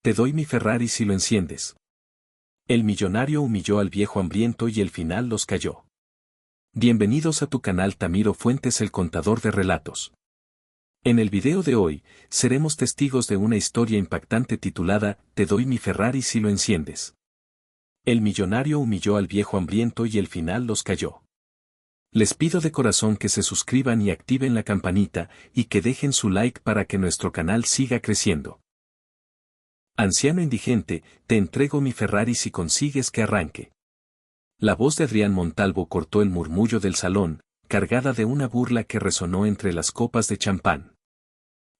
Te doy mi Ferrari si lo enciendes. El millonario humilló al viejo hambriento y el final los cayó. Bienvenidos a tu canal Tamiro Fuentes, el contador de relatos. En el video de hoy, seremos testigos de una historia impactante titulada Te doy mi Ferrari si lo enciendes. El millonario humilló al viejo hambriento y el final los cayó. Les pido de corazón que se suscriban y activen la campanita y que dejen su like para que nuestro canal siga creciendo. Anciano indigente, te entrego mi Ferrari si consigues que arranque. La voz de Adrián Montalvo cortó el murmullo del salón, cargada de una burla que resonó entre las copas de champán.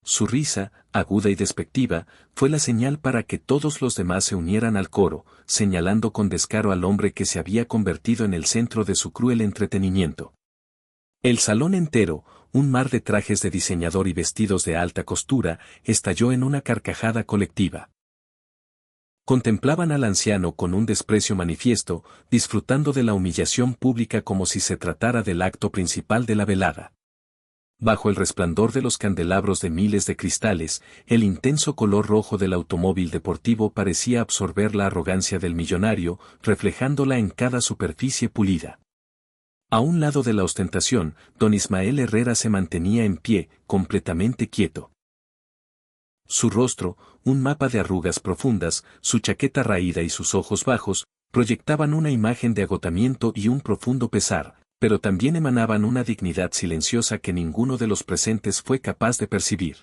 Su risa, aguda y despectiva, fue la señal para que todos los demás se unieran al coro, señalando con descaro al hombre que se había convertido en el centro de su cruel entretenimiento. El salón entero, un mar de trajes de diseñador y vestidos de alta costura, estalló en una carcajada colectiva. Contemplaban al anciano con un desprecio manifiesto, disfrutando de la humillación pública como si se tratara del acto principal de la velada. Bajo el resplandor de los candelabros de miles de cristales, el intenso color rojo del automóvil deportivo parecía absorber la arrogancia del millonario, reflejándola en cada superficie pulida. A un lado de la ostentación, don Ismael Herrera se mantenía en pie, completamente quieto. Su rostro, un mapa de arrugas profundas, su chaqueta raída y sus ojos bajos, proyectaban una imagen de agotamiento y un profundo pesar, pero también emanaban una dignidad silenciosa que ninguno de los presentes fue capaz de percibir.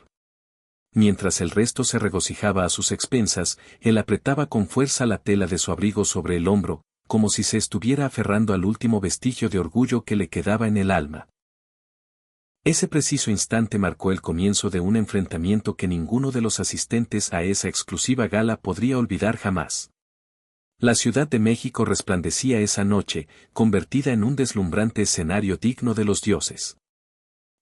Mientras el resto se regocijaba a sus expensas, él apretaba con fuerza la tela de su abrigo sobre el hombro, como si se estuviera aferrando al último vestigio de orgullo que le quedaba en el alma. Ese preciso instante marcó el comienzo de un enfrentamiento que ninguno de los asistentes a esa exclusiva gala podría olvidar jamás. La Ciudad de México resplandecía esa noche, convertida en un deslumbrante escenario digno de los dioses.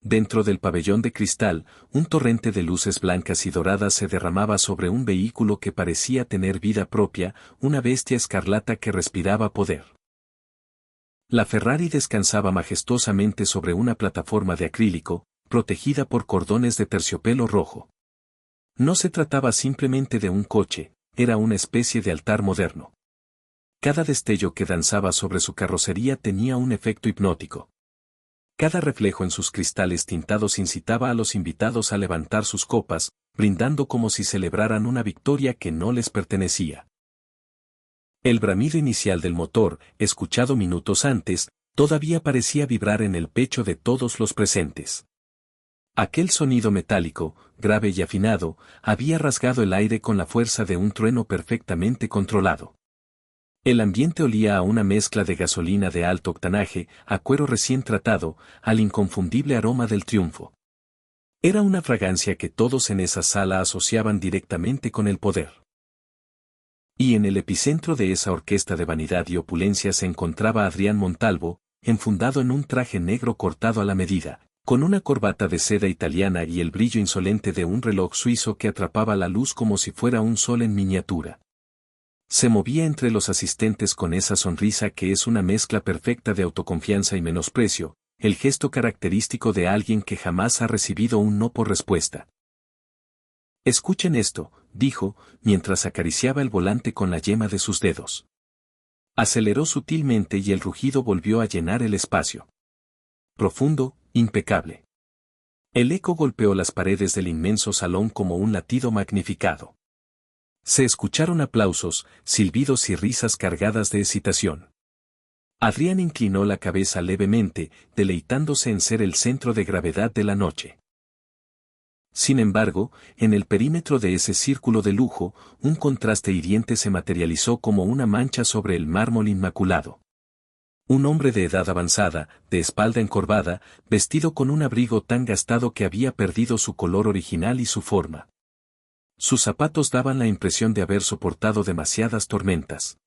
Dentro del pabellón de cristal, un torrente de luces blancas y doradas se derramaba sobre un vehículo que parecía tener vida propia, una bestia escarlata que respiraba poder. La Ferrari descansaba majestuosamente sobre una plataforma de acrílico, protegida por cordones de terciopelo rojo. No se trataba simplemente de un coche, era una especie de altar moderno. Cada destello que danzaba sobre su carrocería tenía un efecto hipnótico. Cada reflejo en sus cristales tintados incitaba a los invitados a levantar sus copas, brindando como si celebraran una victoria que no les pertenecía. El bramido inicial del motor, escuchado minutos antes, todavía parecía vibrar en el pecho de todos los presentes. Aquel sonido metálico, grave y afinado, había rasgado el aire con la fuerza de un trueno perfectamente controlado. El ambiente olía a una mezcla de gasolina de alto octanaje, a cuero recién tratado, al inconfundible aroma del triunfo. Era una fragancia que todos en esa sala asociaban directamente con el poder. Y en el epicentro de esa orquesta de vanidad y opulencia se encontraba Adrián Montalvo, enfundado en un traje negro cortado a la medida, con una corbata de seda italiana y el brillo insolente de un reloj suizo que atrapaba la luz como si fuera un sol en miniatura. Se movía entre los asistentes con esa sonrisa que es una mezcla perfecta de autoconfianza y menosprecio, el gesto característico de alguien que jamás ha recibido un no por respuesta. Escuchen esto, dijo, mientras acariciaba el volante con la yema de sus dedos. Aceleró sutilmente y el rugido volvió a llenar el espacio. Profundo, impecable. El eco golpeó las paredes del inmenso salón como un latido magnificado. Se escucharon aplausos, silbidos y risas cargadas de excitación. Adrián inclinó la cabeza levemente, deleitándose en ser el centro de gravedad de la noche. Sin embargo, en el perímetro de ese círculo de lujo, un contraste hiriente se materializó como una mancha sobre el mármol inmaculado. Un hombre de edad avanzada, de espalda encorvada, vestido con un abrigo tan gastado que había perdido su color original y su forma. Sus zapatos daban la impresión de haber soportado demasiadas tormentas.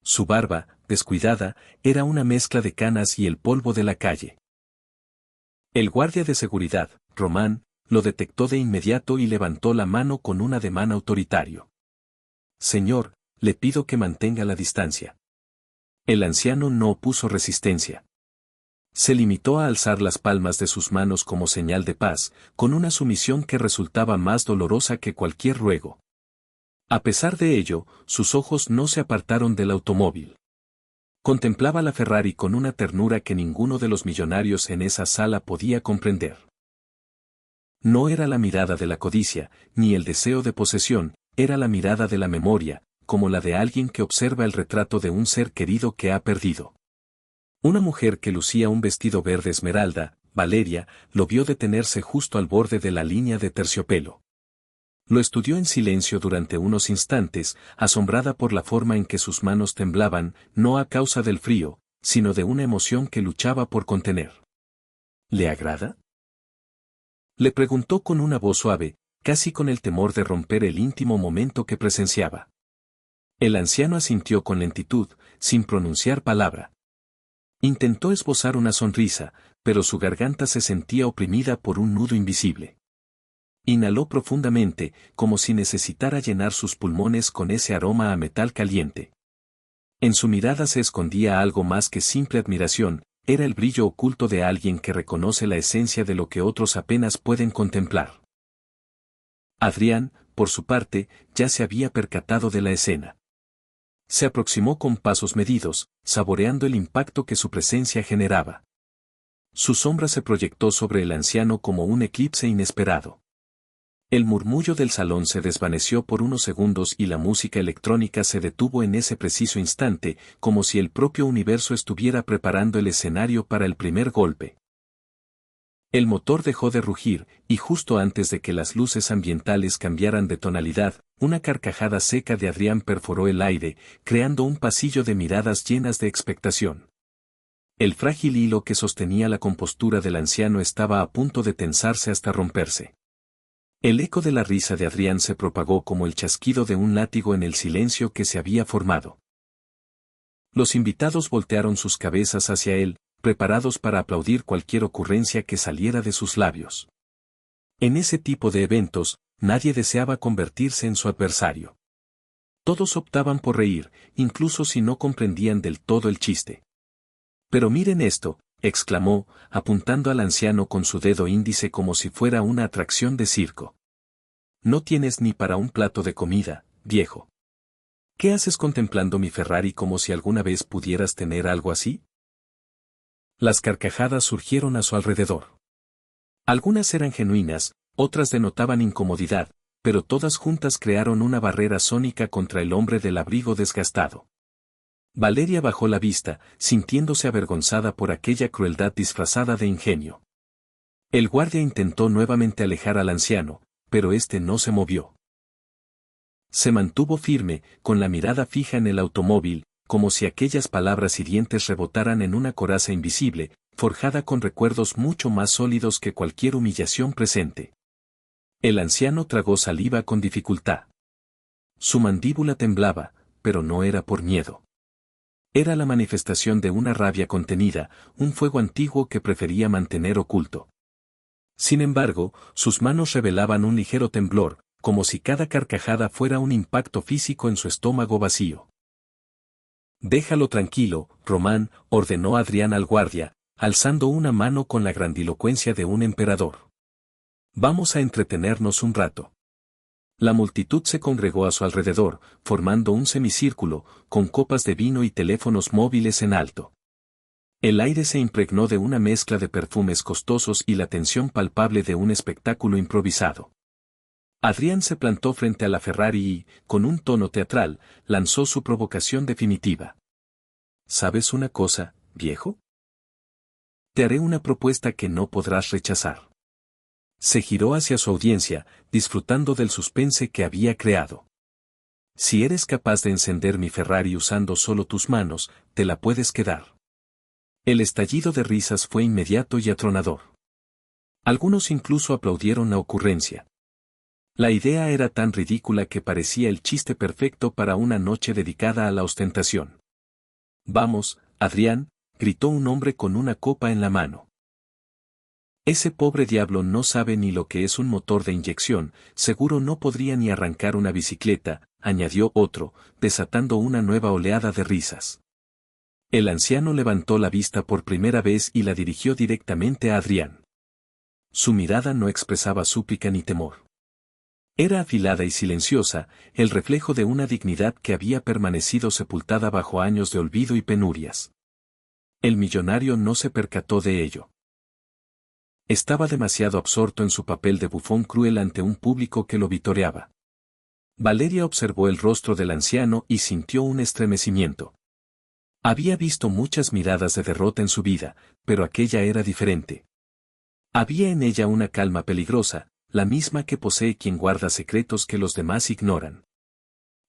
Su barba, descuidada, era una mezcla de canas y el polvo de la calle. El guardia de seguridad, Román, lo detectó de inmediato y levantó la mano con un ademán autoritario. Señor, le pido que mantenga la distancia. El anciano no opuso resistencia. Se limitó a alzar las palmas de sus manos como señal de paz, con una sumisión que resultaba más dolorosa que cualquier ruego. A pesar de ello, sus ojos no se apartaron del automóvil. Contemplaba la Ferrari con una ternura que ninguno de los millonarios en esa sala podía comprender. No era la mirada de la codicia, ni el deseo de posesión, era la mirada de la memoria, como la de alguien que observa el retrato de un ser querido que ha perdido. Una mujer que lucía un vestido verde esmeralda, Valeria, lo vio detenerse justo al borde de la línea de terciopelo. Lo estudió en silencio durante unos instantes, asombrada por la forma en que sus manos temblaban, no a causa del frío, sino de una emoción que luchaba por contener. ¿Le agrada?, le preguntó con una voz suave, casi con el temor de romper el íntimo momento que presenciaba. El anciano asintió con lentitud, sin pronunciar palabra. Intentó esbozar una sonrisa, pero su garganta se sentía oprimida por un nudo invisible. Inhaló profundamente, como si necesitara llenar sus pulmones con ese aroma a metal caliente. En su mirada se escondía algo más que simple admiración, era el brillo oculto de alguien que reconoce la esencia de lo que otros apenas pueden contemplar. Adrián, por su parte, ya se había percatado de la escena. Se aproximó con pasos medidos, saboreando el impacto que su presencia generaba. Su sombra se proyectó sobre el anciano como un eclipse inesperado. El murmullo del salón se desvaneció por unos segundos y la música electrónica se detuvo en ese preciso instante, como si el propio universo estuviera preparando el escenario para el primer golpe. El motor dejó de rugir, y justo antes de que las luces ambientales cambiaran de tonalidad, una carcajada seca de Adrián perforó el aire, creando un pasillo de miradas llenas de expectación. El frágil hilo que sostenía la compostura del anciano estaba a punto de tensarse hasta romperse. El eco de la risa de Adrián se propagó como el chasquido de un látigo en el silencio que se había formado. Los invitados voltearon sus cabezas hacia él, preparados para aplaudir cualquier ocurrencia que saliera de sus labios. En ese tipo de eventos, nadie deseaba convertirse en su adversario. Todos optaban por reír, incluso si no comprendían del todo el chiste. «Pero miren esto», exclamó, apuntando al anciano con su dedo índice como si fuera una atracción de circo. «No tienes ni para un plato de comida, viejo. ¿Qué haces contemplando mi Ferrari como si alguna vez pudieras tener algo así?». Las carcajadas surgieron a su alrededor. Algunas eran genuinas, otras denotaban incomodidad, pero todas juntas crearon una barrera sónica contra el hombre del abrigo desgastado. Valeria bajó la vista, sintiéndose avergonzada por aquella crueldad disfrazada de ingenio. El guardia intentó nuevamente alejar al anciano, pero éste no se movió. Se mantuvo firme, con la mirada fija en el automóvil, como si aquellas palabras hirientes rebotaran en una coraza invisible, forjada con recuerdos mucho más sólidos que cualquier humillación presente. El anciano tragó saliva con dificultad. Su mandíbula temblaba, pero no era por miedo. Era la manifestación de una rabia contenida, un fuego antiguo que prefería mantener oculto. Sin embargo, sus manos revelaban un ligero temblor, como si cada carcajada fuera un impacto físico en su estómago vacío. «Déjalo tranquilo, Román», ordenó Adrián al guardia, alzando una mano con la grandilocuencia de un emperador. «Vamos a entretenernos un rato». La multitud se congregó a su alrededor, formando un semicírculo, con copas de vino y teléfonos móviles en alto. El aire se impregnó de una mezcla de perfumes costosos y la tensión palpable de un espectáculo improvisado. Adrián se plantó frente a la Ferrari y, con un tono teatral, lanzó su provocación definitiva. «¿Sabes una cosa, viejo? Te haré una propuesta que no podrás rechazar». Se giró hacia su audiencia, disfrutando del suspense que había creado. «Si eres capaz de encender mi Ferrari usando solo tus manos, te la puedes quedar». El estallido de risas fue inmediato y atronador. Algunos incluso aplaudieron la ocurrencia. La idea era tan ridícula que parecía el chiste perfecto para una noche dedicada a la ostentación. «Vamos, Adrián», gritó un hombre con una copa en la mano. «Ese pobre diablo no sabe ni lo que es un motor de inyección, seguro no podría ni arrancar una bicicleta», añadió otro, desatando una nueva oleada de risas. El anciano levantó la vista por primera vez y la dirigió directamente a Adrián. Su mirada no expresaba súplica ni temor. Era afilada y silenciosa, el reflejo de una dignidad que había permanecido sepultada bajo años de olvido y penurias. El millonario no se percató de ello. Estaba demasiado absorto en su papel de bufón cruel ante un público que lo vitoreaba. Valeria observó el rostro del anciano y sintió un estremecimiento. Había visto muchas miradas de derrota en su vida, pero aquella era diferente. Había en ella una calma peligrosa, la misma que posee quien guarda secretos que los demás ignoran.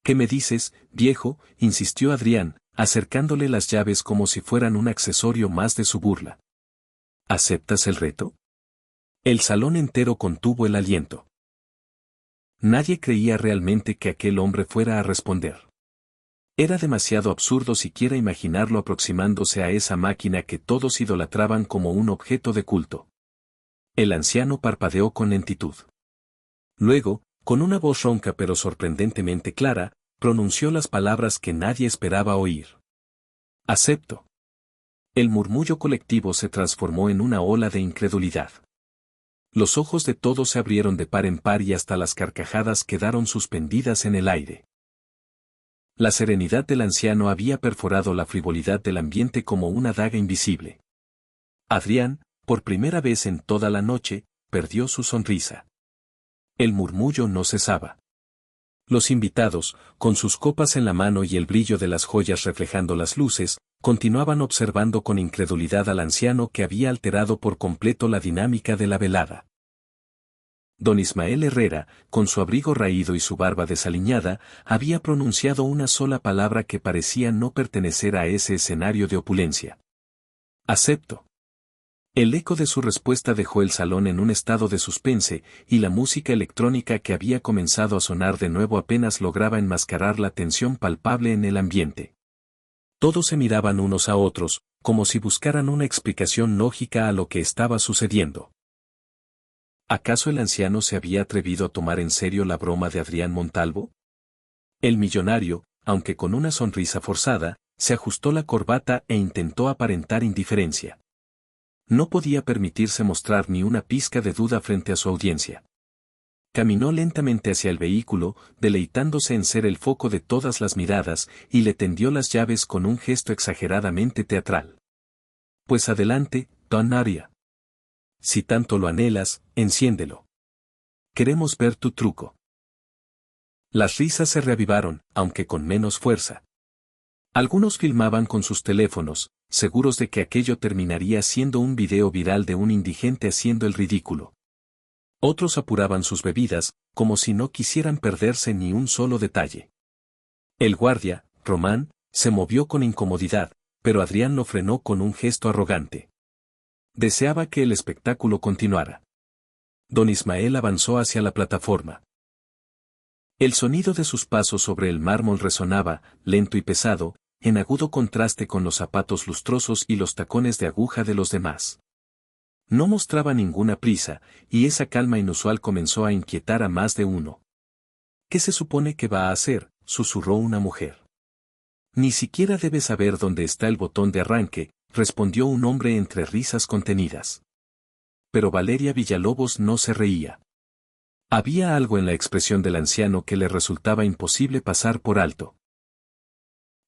¿Qué me dices, viejo?, insistió Adrián, acercándole las llaves como si fueran un accesorio más de su burla. ¿Aceptas el reto? El salón entero contuvo el aliento. Nadie creía realmente que aquel hombre fuera a responder. Era demasiado absurdo siquiera imaginarlo aproximándose a esa máquina que todos idolatraban como un objeto de culto. El anciano parpadeó con lentitud. Luego, con una voz ronca pero sorprendentemente clara, pronunció las palabras que nadie esperaba oír. Acepto. El murmullo colectivo se transformó en una ola de incredulidad. Los ojos de todos se abrieron de par en par y hasta las carcajadas quedaron suspendidas en el aire. La serenidad del anciano había perforado la frivolidad del ambiente como una daga invisible. Adrián, por primera vez en toda la noche, perdió su sonrisa. El murmullo no cesaba. Los invitados, con sus copas en la mano y el brillo de las joyas reflejando las luces, continuaban observando con incredulidad al anciano que había alterado por completo la dinámica de la velada. Don Ismael Herrera, con su abrigo raído y su barba desaliñada, había pronunciado una sola palabra que parecía no pertenecer a ese escenario de opulencia. Acepto. El eco de su respuesta dejó el salón en un estado de suspense, y la música electrónica que había comenzado a sonar de nuevo apenas lograba enmascarar la tensión palpable en el ambiente. Todos se miraban unos a otros, como si buscaran una explicación lógica a lo que estaba sucediendo. ¿Acaso el anciano se había atrevido a tomar en serio la broma de Adrián Montalvo? El millonario, aunque con una sonrisa forzada, se ajustó la corbata e intentó aparentar indiferencia. No podía permitirse mostrar ni una pizca de duda frente a su audiencia. Caminó lentamente hacia el vehículo, deleitándose en ser el foco de todas las miradas, y le tendió las llaves con un gesto exageradamente teatral. Pues adelante, don Aria. Si tanto lo anhelas, enciéndelo. Queremos ver tu truco. Las risas se reavivaron, aunque con menos fuerza. Algunos filmaban con sus teléfonos, seguros de que aquello terminaría siendo un video viral de un indigente haciendo el ridículo. Otros apuraban sus bebidas, como si no quisieran perderse ni un solo detalle. El guardia, Román, se movió con incomodidad, pero Adrián lo frenó con un gesto arrogante. Deseaba que el espectáculo continuara. Don Ismael avanzó hacia la plataforma. El sonido de sus pasos sobre el mármol resonaba, lento y pesado, en agudo contraste con los zapatos lustrosos y los tacones de aguja de los demás. No mostraba ninguna prisa, y esa calma inusual comenzó a inquietar a más de uno. ¿Qué se supone que va a hacer?, susurró una mujer. Ni siquiera debe saber dónde está el botón de arranque, respondió un hombre entre risas contenidas. Pero Valeria Villalobos no se reía. Había algo en la expresión del anciano que le resultaba imposible pasar por alto.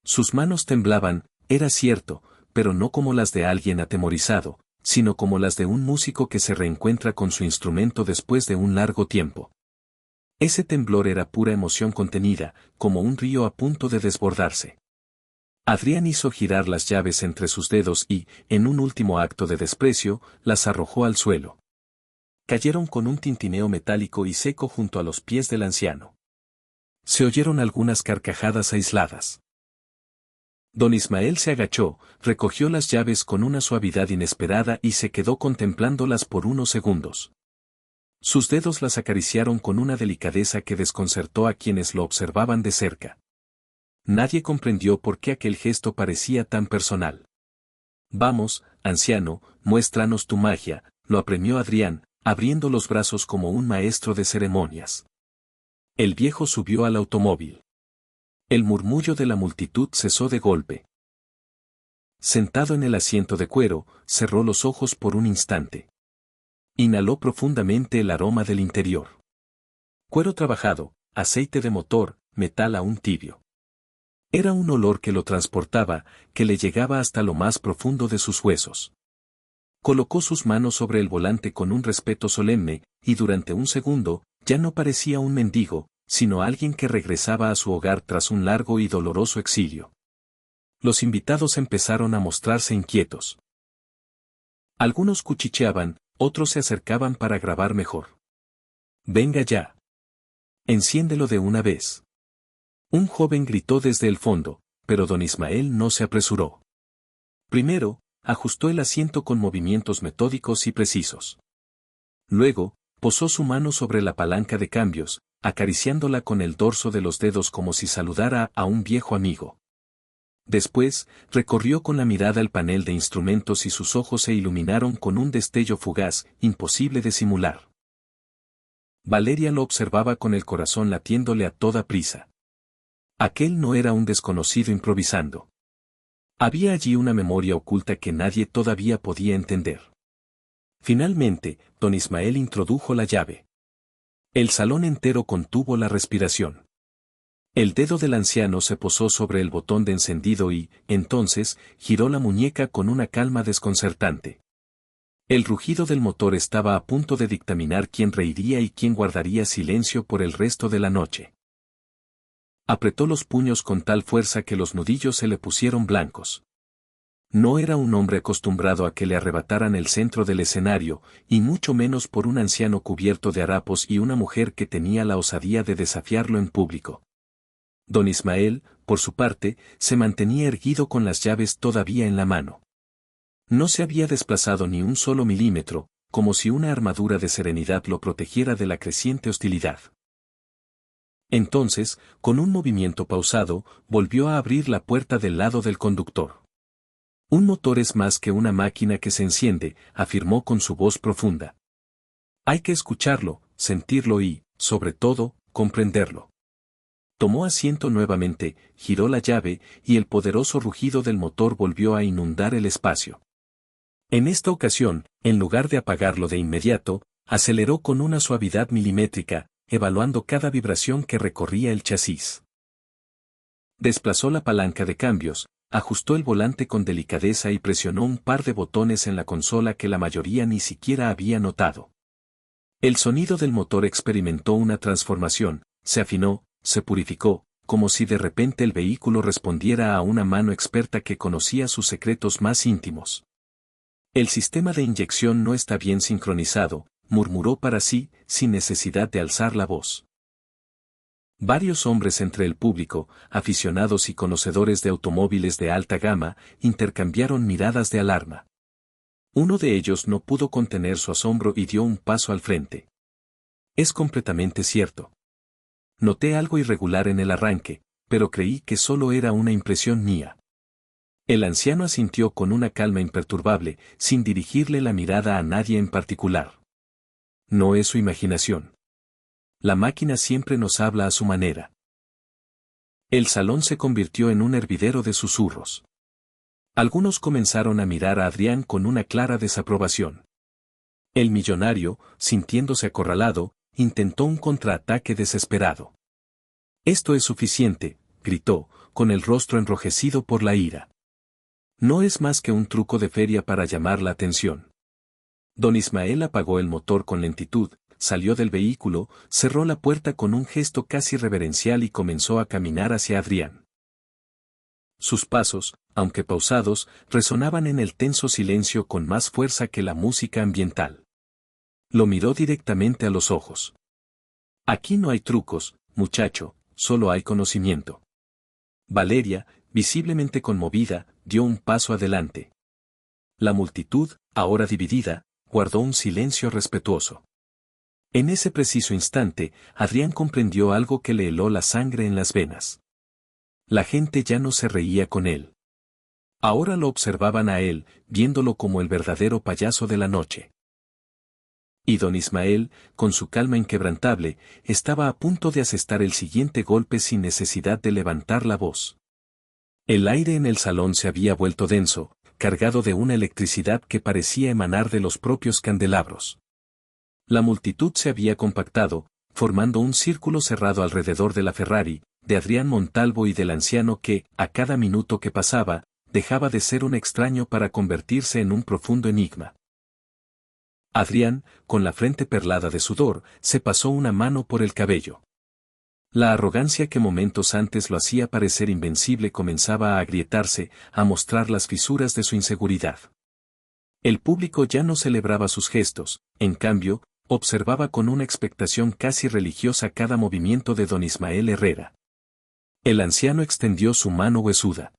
Sus manos temblaban, era cierto, pero no como las de alguien atemorizado, sino como las de un músico que se reencuentra con su instrumento después de un largo tiempo. Ese temblor era pura emoción contenida, como un río a punto de desbordarse. Adrián hizo girar las llaves entre sus dedos y, en un último acto de desprecio, las arrojó al suelo. Cayeron con un tintineo metálico y seco junto a los pies del anciano. Se oyeron algunas carcajadas aisladas. Don Ismael se agachó, recogió las llaves con una suavidad inesperada y se quedó contemplándolas por unos segundos. Sus dedos las acariciaron con una delicadeza que desconcertó a quienes lo observaban de cerca. Nadie comprendió por qué aquel gesto parecía tan personal. Vamos, anciano, muéstranos tu magia, lo apremió Adrián, abriendo los brazos como un maestro de ceremonias. El viejo subió al automóvil. El murmullo de la multitud cesó de golpe. Sentado en el asiento de cuero, cerró los ojos por un instante. Inhaló profundamente el aroma del interior. Cuero trabajado, aceite de motor, metal aún tibio. Era un olor que lo transportaba, que le llegaba hasta lo más profundo de sus huesos. Colocó sus manos sobre el volante con un respeto solemne, y durante un segundo, ya no parecía un mendigo, sino alguien que regresaba a su hogar tras un largo y doloroso exilio. Los invitados empezaron a mostrarse inquietos. Algunos cuchicheaban, otros se acercaban para grabar mejor. «Venga ya. Enciéndelo de una vez». Un joven gritó desde el fondo, pero don Ismael no se apresuró. Primero, ajustó el asiento con movimientos metódicos y precisos. Luego, posó su mano sobre la palanca de cambios, acariciándola con el dorso de los dedos como si saludara a un viejo amigo. Después, recorrió con la mirada el panel de instrumentos y sus ojos se iluminaron con un destello fugaz, imposible de simular. Valeria lo observaba con el corazón latiéndole a toda prisa. Aquel no era un desconocido improvisando. Había allí una memoria oculta que nadie todavía podía entender. Finalmente, don Ismael introdujo la llave. El salón entero contuvo la respiración. El dedo del anciano se posó sobre el botón de encendido y, entonces, giró la muñeca con una calma desconcertante. El rugido del motor estaba a punto de dictaminar quién reiría y quién guardaría silencio por el resto de la noche. Apretó los puños con tal fuerza que los nudillos se le pusieron blancos. No era un hombre acostumbrado a que le arrebataran el centro del escenario, y mucho menos por un anciano cubierto de harapos y una mujer que tenía la osadía de desafiarlo en público. Don Ismael, por su parte, se mantenía erguido con las llaves todavía en la mano. No se había desplazado ni un solo milímetro, como si una armadura de serenidad lo protegiera de la creciente hostilidad. Entonces, con un movimiento pausado, volvió a abrir la puerta del lado del conductor. Un motor es más que una máquina que se enciende, afirmó con su voz profunda. Hay que escucharlo, sentirlo y, sobre todo, comprenderlo. Tomó asiento nuevamente, giró la llave, y el poderoso rugido del motor volvió a inundar el espacio. En esta ocasión, en lugar de apagarlo de inmediato, aceleró con una suavidad milimétrica, evaluando cada vibración que recorría el chasis. Desplazó la palanca de cambios, ajustó el volante con delicadeza y presionó un par de botones en la consola que la mayoría ni siquiera había notado. El sonido del motor experimentó una transformación, se afinó, se purificó, como si de repente el vehículo respondiera a una mano experta que conocía sus secretos más íntimos. El sistema de inyección no está bien sincronizado, murmuró para sí, sin necesidad de alzar la voz. Varios hombres entre el público, aficionados y conocedores de automóviles de alta gama, intercambiaron miradas de alarma. Uno de ellos no pudo contener su asombro y dio un paso al frente. Es completamente cierto. Noté algo irregular en el arranque, pero creí que solo era una impresión mía. El anciano asintió con una calma imperturbable, sin dirigirle la mirada a nadie en particular. No es su imaginación. La máquina siempre nos habla a su manera. El salón se convirtió en un hervidero de susurros. Algunos comenzaron a mirar a Adrián con una clara desaprobación. El millonario, sintiéndose acorralado, intentó un contraataque desesperado. «Esto es suficiente», gritó, con el rostro enrojecido por la ira. «No es más que un truco de feria para llamar la atención». Don Ismael apagó el motor con lentitud, salió del vehículo, cerró la puerta con un gesto casi reverencial y comenzó a caminar hacia Adrián. Sus pasos, aunque pausados, resonaban en el tenso silencio con más fuerza que la música ambiental. Lo miró directamente a los ojos. «Aquí no hay trucos, muchacho, solo hay conocimiento». Valeria, visiblemente conmovida, dio un paso adelante. La multitud, ahora dividida, guardó un silencio respetuoso. En ese preciso instante, Adrián comprendió algo que le heló la sangre en las venas. La gente ya no se reía con él. Ahora lo observaban a él, viéndolo como el verdadero payaso de la noche. Y don Ismael, con su calma inquebrantable, estaba a punto de asestar el siguiente golpe sin necesidad de levantar la voz. El aire en el salón se había vuelto denso, cargado de una electricidad que parecía emanar de los propios candelabros. La multitud se había compactado, formando un círculo cerrado alrededor de la Ferrari, de Adrián Montalvo y del anciano que, a cada minuto que pasaba, dejaba de ser un extraño para convertirse en un profundo enigma. Adrián, con la frente perlada de sudor, se pasó una mano por el cabello. La arrogancia que momentos antes lo hacía parecer invencible comenzaba a agrietarse, a mostrar las fisuras de su inseguridad. El público ya no celebraba sus gestos, en cambio, observaba con una expectación casi religiosa cada movimiento de don Ismael Herrera. El anciano extendió su mano huesuda.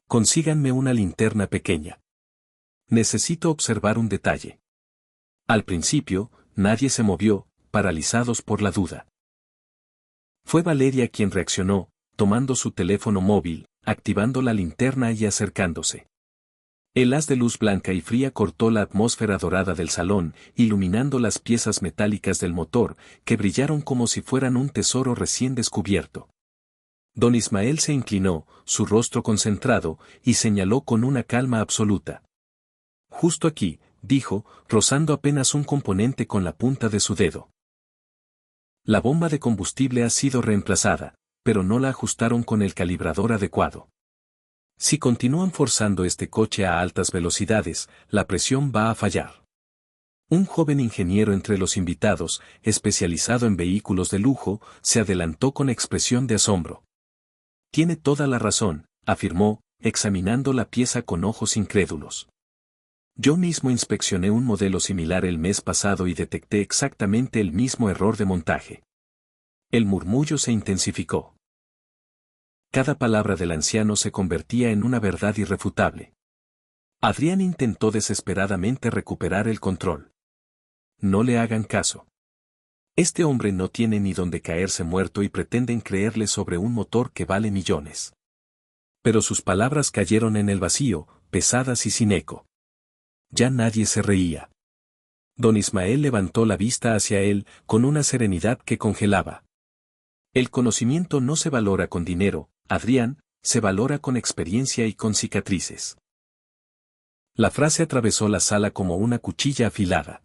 «Consíganme una linterna pequeña. Necesito observar un detalle». Al principio, nadie se movió, paralizados por la duda. Fue Valeria quien reaccionó, tomando su teléfono móvil, activando la linterna y acercándose. El haz de luz blanca y fría cortó la atmósfera dorada del salón, iluminando las piezas metálicas del motor, que brillaron como si fueran un tesoro recién descubierto. Don Ismael se inclinó, su rostro concentrado, y señaló con una calma absoluta. «Justo aquí», dijo, rozando apenas un componente con la punta de su dedo. La bomba de combustible ha sido reemplazada, pero no la ajustaron con el calibrador adecuado. Si continúan forzando este coche a altas velocidades, la presión va a fallar. Un joven ingeniero entre los invitados, especializado en vehículos de lujo, se adelantó con expresión de asombro. «Tiene toda la razón», afirmó, examinando la pieza con ojos incrédulos. «Yo mismo inspeccioné un modelo similar el mes pasado y detecté exactamente el mismo error de montaje». El murmullo se intensificó. Cada palabra del anciano se convertía en una verdad irrefutable. Adrián intentó desesperadamente recuperar el control. «No le hagan caso. Este hombre no tiene ni donde caerse muerto y pretenden creerle sobre un motor que vale millones». Pero sus palabras cayeron en el vacío, pesadas y sin eco. Ya nadie se reía. Don Ismael levantó la vista hacia él, con una serenidad que congelaba. «El conocimiento no se valora con dinero, Adrián, se valora con experiencia y con cicatrices». La frase atravesó la sala como una cuchilla afilada.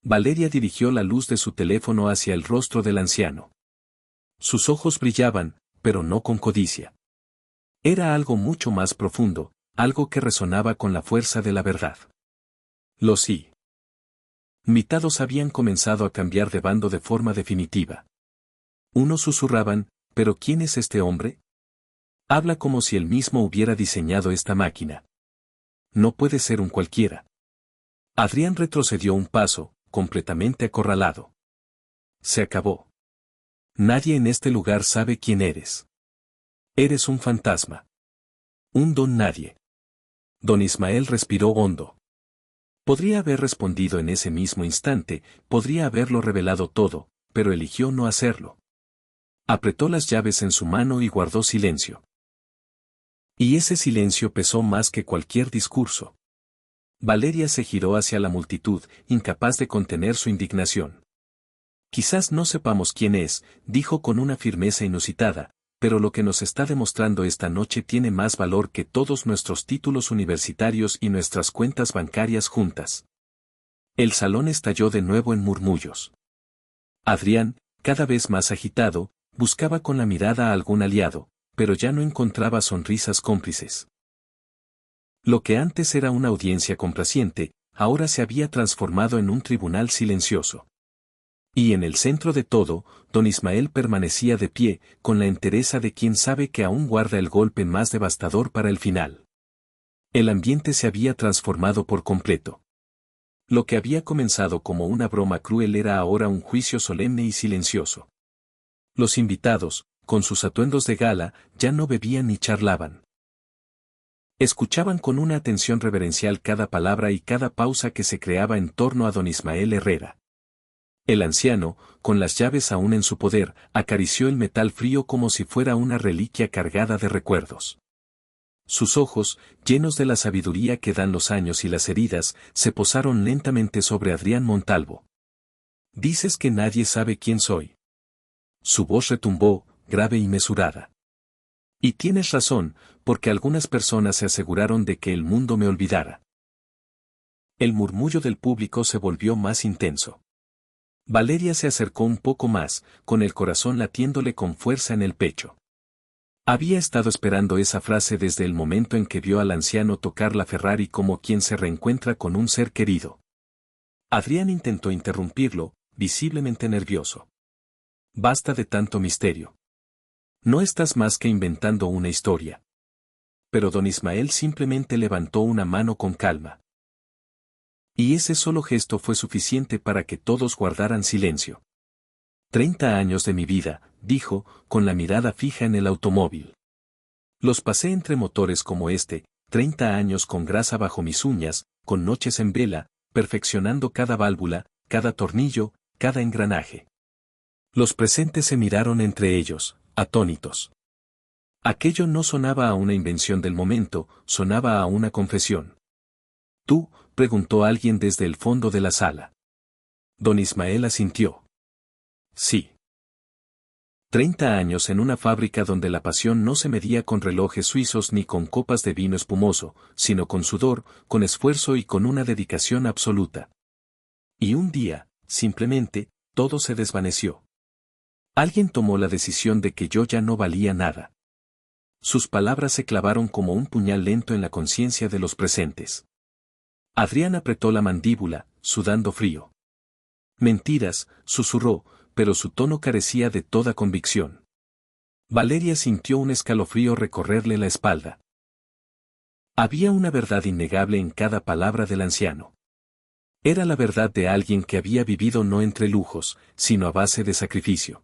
Valeria dirigió la luz de su teléfono hacia el rostro del anciano. Sus ojos brillaban, pero no con codicia. Era algo mucho más profundo, algo que resonaba con la fuerza de la verdad. Los invitados habían comenzado a cambiar de bando de forma definitiva. Unos susurraban, «¿Pero quién es este hombre? Habla como si él mismo hubiera diseñado esta máquina. No puede ser un cualquiera». Adrián retrocedió un paso, completamente acorralado. «Se acabó. Nadie en este lugar sabe quién eres. Eres un fantasma. Un don nadie». Don Ismael respiró hondo. Podría haber respondido en ese mismo instante, podría haberlo revelado todo, pero eligió no hacerlo. Apretó las llaves en su mano y guardó silencio. Y ese silencio pesó más que cualquier discurso. Valeria se giró hacia la multitud, incapaz de contener su indignación. «Quizás no sepamos quién es», dijo con una firmeza inusitada, «pero lo que nos está demostrando esta noche tiene más valor que todos nuestros títulos universitarios y nuestras cuentas bancarias juntas». El salón estalló de nuevo en murmullos. Adrián, cada vez más agitado, buscaba con la mirada a algún aliado, pero ya no encontraba sonrisas cómplices. Lo que antes era una audiencia complaciente, ahora se había transformado en un tribunal silencioso. Y en el centro de todo, don Ismael permanecía de pie, con la entereza de quien sabe que aún guarda el golpe más devastador para el final. El ambiente se había transformado por completo. Lo que había comenzado como una broma cruel era ahora un juicio solemne y silencioso. Los invitados, con sus atuendos de gala, ya no bebían ni charlaban. Escuchaban con una atención reverencial cada palabra y cada pausa que se creaba en torno a don Ismael Herrera. El anciano, con las llaves aún en su poder, acarició el metal frío como si fuera una reliquia cargada de recuerdos. Sus ojos, llenos de la sabiduría que dan los años y las heridas, se posaron lentamente sobre Adrián Montalvo. «Dices que nadie sabe quién soy». Su voz retumbó, grave y mesurada. «Y tienes razón, porque algunas personas se aseguraron de que el mundo me olvidara». El murmullo del público se volvió más intenso. Valeria se acercó un poco más, con el corazón latiéndole con fuerza en el pecho. Había estado esperando esa frase desde el momento en que vio al anciano tocar la Ferrari como quien se reencuentra con un ser querido. Adrián intentó interrumpirlo, visiblemente nervioso. Basta de tanto misterio. No estás más que inventando una historia. Pero don Ismael simplemente levantó una mano con calma. Y ese solo gesto fue suficiente para que todos guardaran silencio. 30 años de mi vida, dijo, con la mirada fija en el automóvil. Los pasé entre motores como este, 30 años con grasa bajo mis uñas, con noches en vela, perfeccionando cada válvula, cada tornillo, cada engranaje. Los presentes se miraron entre ellos, atónitos. Aquello no sonaba a una invención del momento, sonaba a una confesión. ¿Tú? Preguntó alguien desde el fondo de la sala. Don Ismael asintió. Sí. 30 años en una fábrica donde la pasión no se medía con relojes suizos ni con copas de vino espumoso, sino con sudor, con esfuerzo y con una dedicación absoluta. Y un día, simplemente, todo se desvaneció. Alguien tomó la decisión de que yo ya no valía nada. Sus palabras se clavaron como un puñal lento en la conciencia de los presentes. Adrián apretó la mandíbula, sudando frío. Mentiras, susurró, pero su tono carecía de toda convicción. Valeria sintió un escalofrío recorrerle la espalda. Había una verdad innegable en cada palabra del anciano. Era la verdad de alguien que había vivido no entre lujos, sino a base de sacrificio.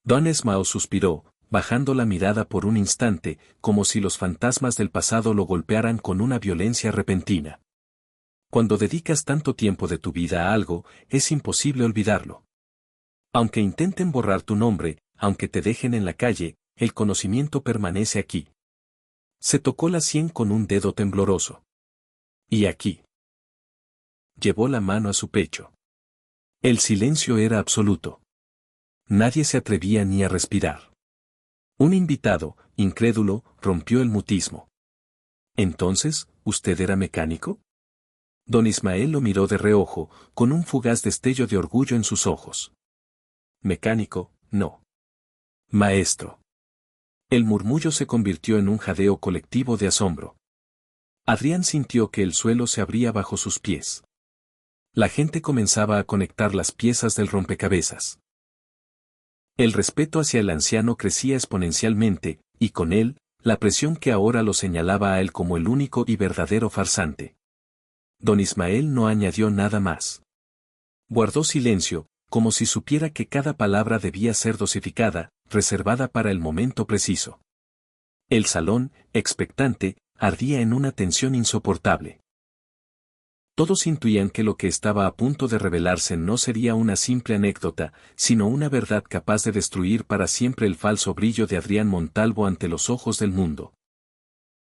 Don Esmao suspiró, bajando la mirada por un instante, como si los fantasmas del pasado lo golpearan con una violencia repentina. Cuando dedicas tanto tiempo de tu vida a algo, es imposible olvidarlo. Aunque intenten borrar tu nombre, aunque te dejen en la calle, el conocimiento permanece aquí. Se tocó la sien con un dedo tembloroso. Y aquí. Llevó la mano a su pecho. El silencio era absoluto. Nadie se atrevía ni a respirar. Un invitado, incrédulo, rompió el mutismo. ¿Entonces, usted era mecánico? Don Ismael lo miró de reojo, con un fugaz destello de orgullo en sus ojos. Mecánico, no. Maestro. El murmullo se convirtió en un jadeo colectivo de asombro. Adrián sintió que el suelo se abría bajo sus pies. La gente comenzaba a conectar las piezas del rompecabezas. El respeto hacia el anciano crecía exponencialmente, y con él, la presión que ahora lo señalaba a él como el único y verdadero farsante. Don Ismael no añadió nada más. Guardó silencio, como si supiera que cada palabra debía ser dosificada, reservada para el momento preciso. El salón, expectante, ardía en una tensión insoportable. Todos intuían que lo que estaba a punto de revelarse no sería una simple anécdota, sino una verdad capaz de destruir para siempre el falso brillo de Adrián Montalvo ante los ojos del mundo.